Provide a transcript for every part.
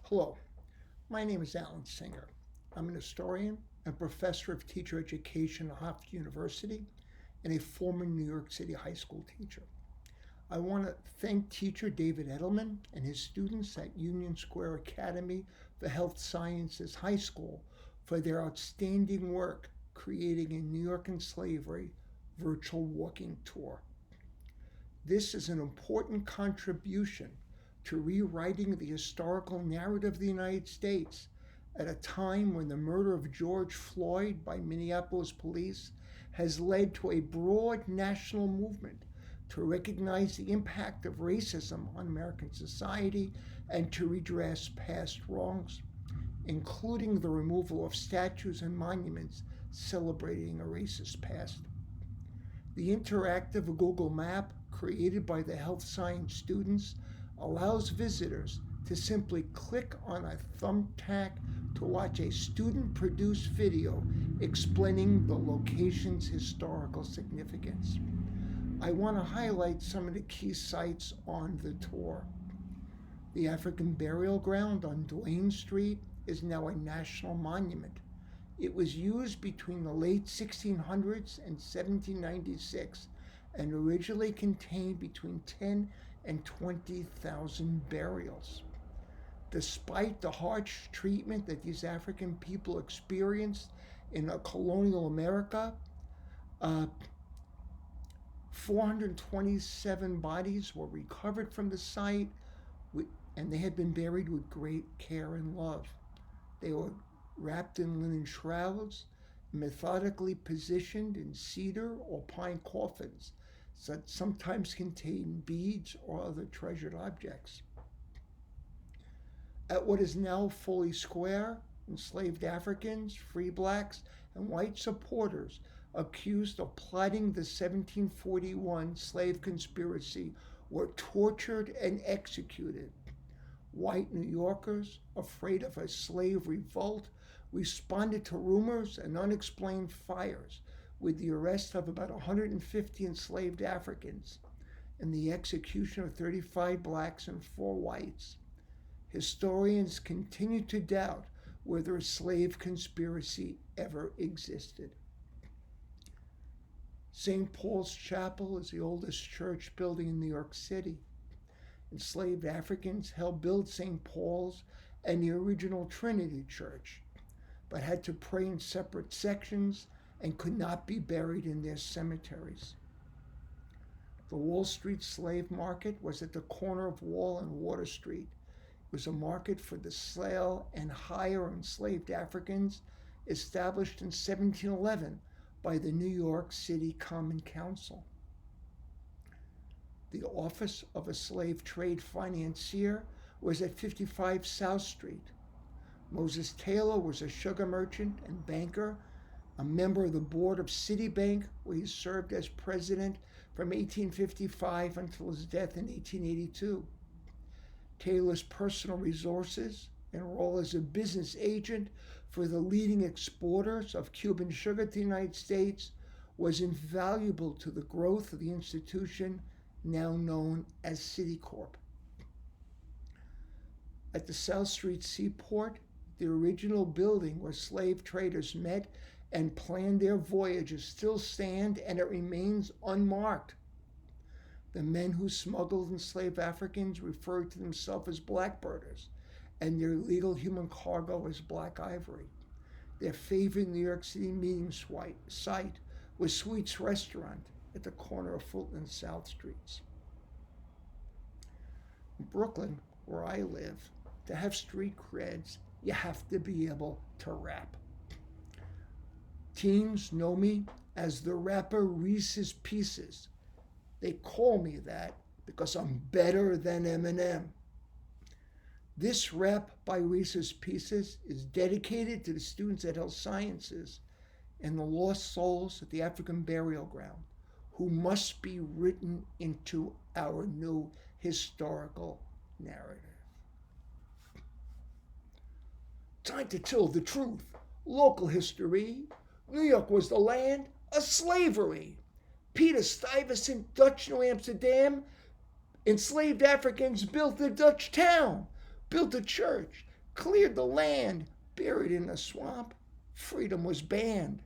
Hello, my name is Alan Singer. I'm an historian and professor of teacher education at Harvard University and a former New York City high school teacher. I want to thank teacher David Edelman and his students at Union Square Academy for Health Sciences High School for their outstanding work creating a New York and Slavery virtual walking tour. This is an important contribution to rewriting the historical narrative of the United States at a time when the murder of George Floyd by Minneapolis police has led to a broad national movement to recognize the impact of racism on American society and to redress past wrongs, including the removal of statues and monuments celebrating a racist past. The interactive Google map created by the health science students allows visitors to simply click on a thumbtack to watch a student-produced video explaining the location's historical significance. I want to highlight some of the key sites on the tour. The African Burial Ground on Duane Street is now a national monument. It was used between the late 1600s and 1796 and originally contained between 10 and 20,000 burials. Despite the harsh treatment that these African people experienced in colonial America, 427 bodies were recovered from the site, and they had been buried with great care and love. They were wrapped in linen shrouds, methodically positioned in cedar or pine coffins that sometimes contain beads or other treasured objects. At what is now Foley Square, enslaved Africans, free blacks, and white supporters accused of plotting the 1741 slave conspiracy were tortured and executed. White New Yorkers, afraid of a slave revolt, responded to rumors and unexplained fires with the arrest of about 150 enslaved Africans and the execution of 35 blacks and 4 whites. Historians continue to doubt whether a slave conspiracy ever existed. St. Paul's Chapel is the oldest church building in New York City. Enslaved Africans helped build St. Paul's and the original Trinity Church, but had to pray in separate sections and could not be buried in their cemeteries. The Wall Street slave market was at the corner of Wall and Water Street. It was a market for the sale and hire of enslaved Africans established in 1711 by the New York City Common Council. The office of a slave trade financier was at 55 South Street. Moses Taylor was a sugar merchant and banker, a member of the board of Citibank, where he served as president from 1855 until his death in 1882. Taylor's personal resources and role as a business agent for the leading exporters of Cuban sugar to the United States was invaluable to the growth of the institution now known as Citicorp. At the South Street Seaport, the original building where slave traders met and planned their voyages still stand, and it remains unmarked. The men who smuggled enslaved Africans referred to themselves as blackbirders, and their illegal human cargo as black ivory. Their favorite New York City meeting site was Sweet's Restaurant at the corner of Fulton and South Streets. In Brooklyn, where I live, to have street creds, you have to be able to rap. Teens know me as the rapper Reese's Pieces. They call me that because I'm better than Eminem. This rap by Reese's Pieces is dedicated to the students at Health Sciences and the lost souls at the African Burial Ground, who must be written into our new historical narrative. Time to tell the truth. Local history. New York was the land of slavery. Peter Stuyvesant, Dutch New Amsterdam, enslaved Africans built the Dutch town, built a church, cleared the land, buried in a swamp. Freedom was banned.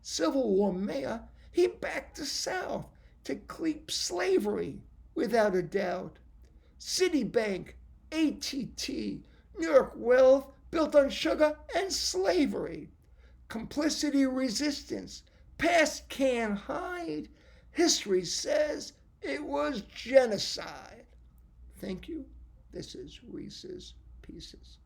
Civil War mayor, he backed the South to keep slavery, without a doubt. Citibank, ATT, New York wealth built on sugar and slavery. Complicity resistance, past can't hide. History says it was genocide. Thank you. This is Reese's Pieces.